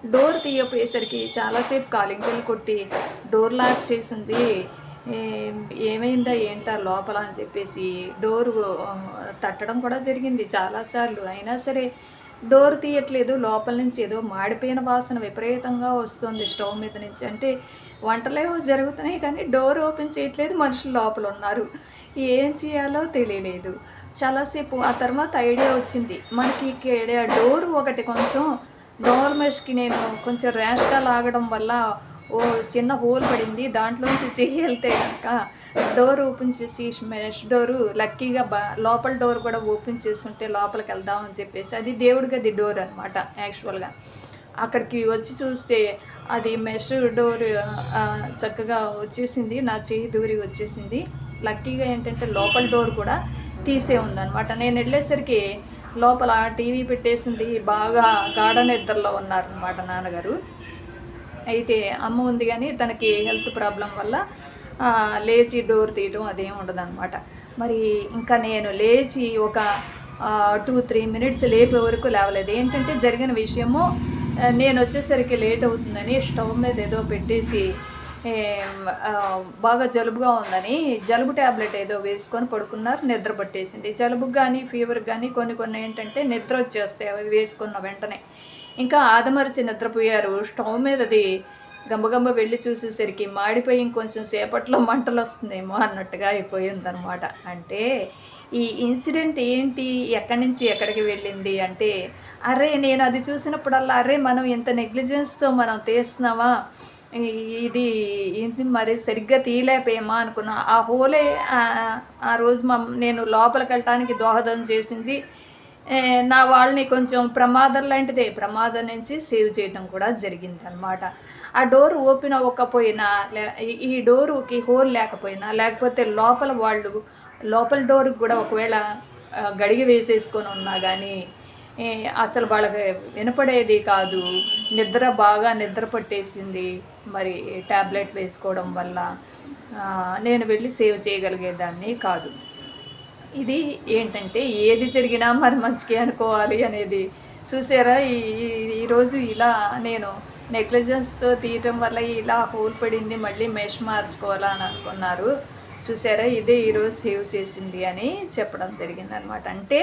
Door తీయపోయేసరికి చాలాసేపు calling bell కొట్టి door lock చేసింది. ఏమైందా ఏంటా లోపల అని చెప్పేసి డోరు తట్టడం కూడా జరిగింది చాలాసార్లు. అయినా సరే డోర్ తీయట్లేదు. లోపల నుంచి ఏదో మాడిపోయిన వాసన విపరీతంగా వస్తుంది స్టవ్ మీద నుంచి. అంటే వంటలేవో జరుగుతున్నాయి కానీ డోర్ ఓపెన్ చేయట్లేదు. మనుషులు లోపల ఉన్నారు. ఏం చేయాలో తెలియలేదు. చాలాసేపు ఆ తర్వాత ఐడియా వచ్చింది. మనకి ఇక్కడ డోర్ ఒకటి కొంచెం డోర్ మెష్‌కి నేను కొంచెం ర్యాష్‌గా లాగడం వల్ల చిన్న హోల్ పడింది. దాంట్లోంచి చెయ్యి ఎళ్తే గనక డోర్ ఓపెన్ చేసి మెష్ డోరు లక్కీగా లోపల డోర్ కూడా ఓపెన్ చేసుంటే లోపలికెళ్దాం అని చెప్పేసి, అది దేవుడి గది డోర్ అనమాట యాక్చువల్‌గా. అక్కడికి వచ్చి చూస్తే అది మెష్ డోర్ చక్కగా వచ్చేసింది. నా చెయ్యి దూరి వచ్చేసింది. లక్కీగా ఏంటంటే లోపల డోర్ కూడా తీసే ఉందనమాట. నేనెళ్ళేసరికి లోపల టీవీ పెట్టేసింది. బాగా గాఢ నిద్రలో ఉన్నారనమాట నాన్నగారు. అయితే అమ్మ ఉంది గానీ తనకి హెల్త్ ప్రాబ్లమ్ వల్ల లేచి డోర్ తీయటం అదేం ఉండదనమాట. మరి ఇంకా నేను లేచి ఒక 2-3 మినిట్స్ లేపే వరకు లేవలేదు. ఏంటంటే జరిగిన విషయము నేనొచ్చేసరికి లేట్ అవుతుందని స్టవ్ మీద ఏదో పెట్టేసి బాగా జలుబుగా ఉందని జలుబు ట్యాబ్లెట్ ఏదో వేసుకొని పడుకున్నారు. నిద్ర పట్టేసింది. జలుబుకి కానీ ఫీవర్కి కానీ కొన్ని ఏంటంటే నిద్ర వచ్చేస్తాయి అవి వేసుకున్న వెంటనే. ఇంకా ఆదమరిచి నిద్రపోయారు. స్టవ్ మీదది గబగబా వెళ్ళి చూసేసరికి మాడిపోయి ఇంకొంచెం సేపట్లో మంటలొస్తుందేమో అన్నట్టుగా అయిపోయిందనమాట. అంటే ఈ ఇన్సిడెంట్ ఏంటి, ఎక్కడి నుంచి ఎక్కడికి వెళ్ళింది అంటే, అరే నేను అది చూసినప్పుడల్లా అరే మనం ఇంత నెగ్లిజెన్స్‌తో మనం తీస్తున్నామా, ఇది ఇది మరి సరిగ్గా తీయలేకపోయామా అనుకున్నా. ఆ హోలే ఆ రోజు నేను లోపలికెళ్ళటానికి దోహదం చేసింది. నా వాళ్ళని కొంచెం ప్రమాదం లాంటిదే, ప్రమాదం నుంచి సేవ్ చేయడం కూడా జరిగిందనమాట. ఆ డోర్ ఓపెన్ అవ్వకపోయినా ఈ డోరుకి హోల్ లేకపోయినా, లేకపోతే లోపల వాళ్ళు లోపల డోర్‌కి కూడా ఒకవేళ గడియ వేసేసుకొని ఉన్నా గానీ అసలు వాళ్ళకి వినపడేది కాదు. బాగా నిద్ర పట్టేసింది. మరి టాబ్లెట్ వేసుకోవడం వల్ల నేను వెళ్ళి సేవ్ చేయగలిగేదాన్ని కాదు. ఇది ఏంటంటే ఏది జరిగినా మరి మంచికే అనుకోవాలి అనేది. చూసారా ఈరోజు ఇలా నేను నెగ్లిజెన్స్‌తో తీయటం వల్ల ఇలా హోల్ పడింది. మళ్ళీ మెష్ మార్చుకోవాలా అని అనుకున్నారు. చూసారా ఇదే ఈరోజు సేవ్ చేసింది అని చెప్పడం జరిగిందనమాట. అంటే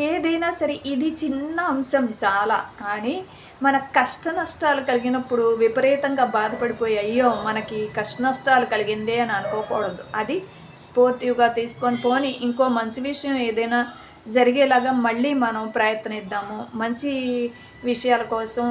ఏదైనా సరే ఇది చిన్న అంశం చాలా. కానీ మన కష్ట నష్టాలు కలిగినప్పుడు విపరీతంగా బాధపడిపోయి అయ్యో మనకి కష్ట నష్టాలు కలిగిందే అని అనుకోకూడదు. అది స్పోర్టివ్‌గా తీసుకొని పోనీ ఇంకో మంచి విషయం ఏదైనా జరిగేలాగా మళ్ళీ మనం ప్రయత్నిద్దాము. మంచి విషయాల కోసం